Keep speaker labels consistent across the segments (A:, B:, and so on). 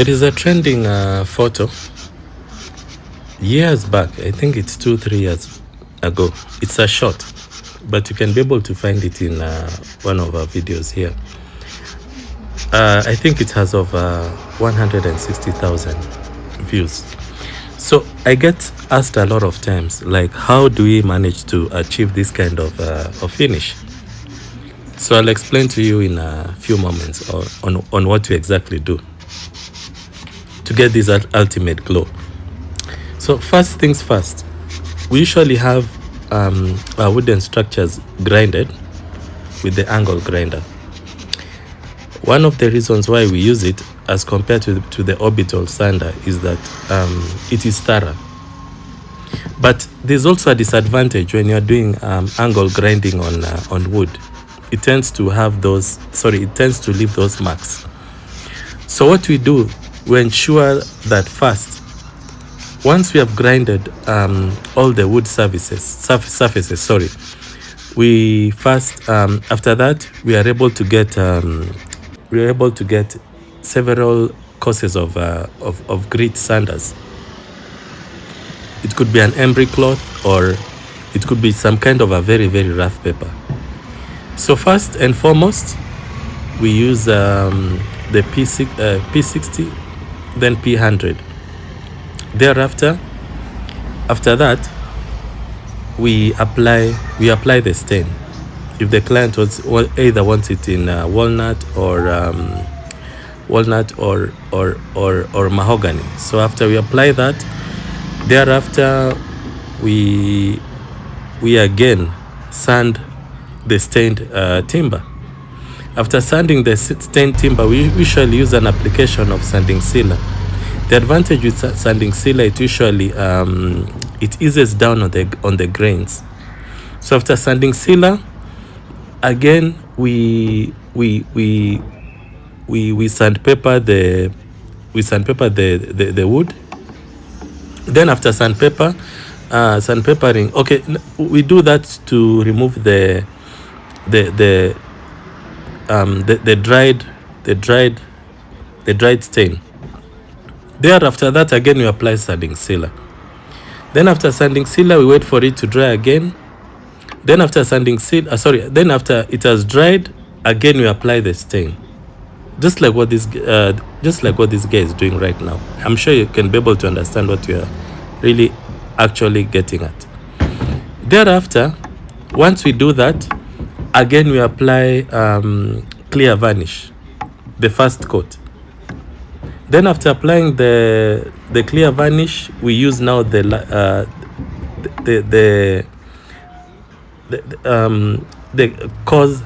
A: There is a trending photo years back. I think it's 2-3 years ago. It's a shot, but you can be able to find it in one of our videos here. I think it has over 160,000 views. So I get asked a lot of times, like, how do we manage to achieve this kind of finish? So I'll explain to you in a few moments on what we exactly do to get this ultimate glow. So first things first, we usually have our wooden structures grinded with the angle grinder. One of the reasons why we use it as compared to the orbital sander is that it is thorough. But there's also a disadvantage when you're doing angle grinding on wood. It tends to leave those marks. So what we do, we ensure that first, once we have grinded all the wood surfaces, we first after that we are able to get several courses of grit sanders. It could be an emery cloth, or it could be some kind of a very, very rough paper. So first and foremost, we use the P60, then P100. Thereafter, after that, we apply the stain. If the client either wants it in walnut or mahogany. So after we apply that, thereafter we again sand the stained timber. After sanding the stained timber, we usually use an application of sanding sealer. The advantage with sanding sealer, it usually it eases down on the grains. So after sanding sealer, again we sandpaper the wood. Then after sandpapering, okay, we do that to remove the dried stain. Thereafter that, again we apply sanding sealer. Then after sanding sealer, we wait for it to dry again. Then after sanding sealer, then after it has dried, again we apply the stain. Just like what this guy is doing right now. I'm sure you can be able to understand what we are really actually getting at. Thereafter, once we do that, again we apply clear varnish, the first coat. Then after applying the clear varnish, we use now the coarse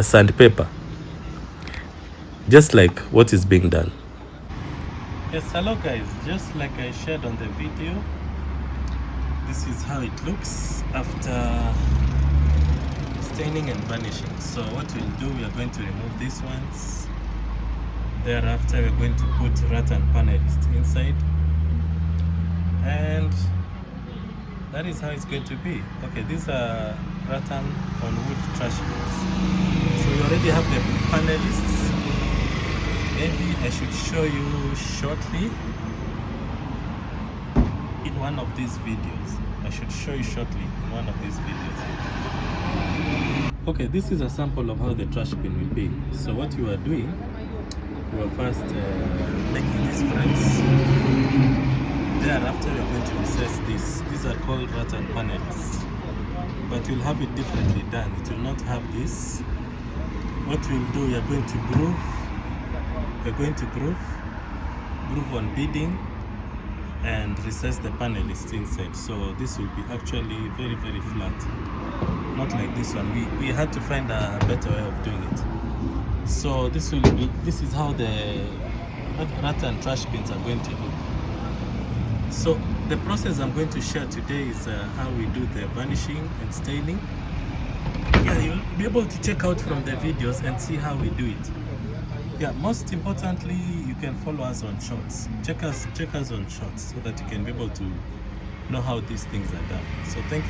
A: sandpaper, just like what is being done. Yes, hello guys, just like I shared on the video, this is how it looks after staining and varnishing. So what we'll do, we are going to remove these ones. Thereafter, we're going to put rattan panelist inside, and that is how it's going to be. Okay, these are rattan on wood trash bins. So we already have the panelists. Maybe I should show you shortly in one of these videos. Okay, this is a sample of how the trash bin will be. So what you are doing, you are first making these frames. Thereafter, you are going to recess this. These are called rattan panels, but you'll have it differently done. It will not have this. What we'll do, we are going to groove. We're going to groove on beading and recess the panelists inside. So this will be actually very, very flat, not like this one. We had to find a better way of doing it. So this is how the rattan trash bins are going to look. So the process I'm going to share today is how we do the varnishing and staining. Yeah, you'll be able to check out from the videos and see how we do it. Yeah, most importantly, you can follow us on Shorts. Check us on Shorts so that you can be able to know how these things are done. So thank you.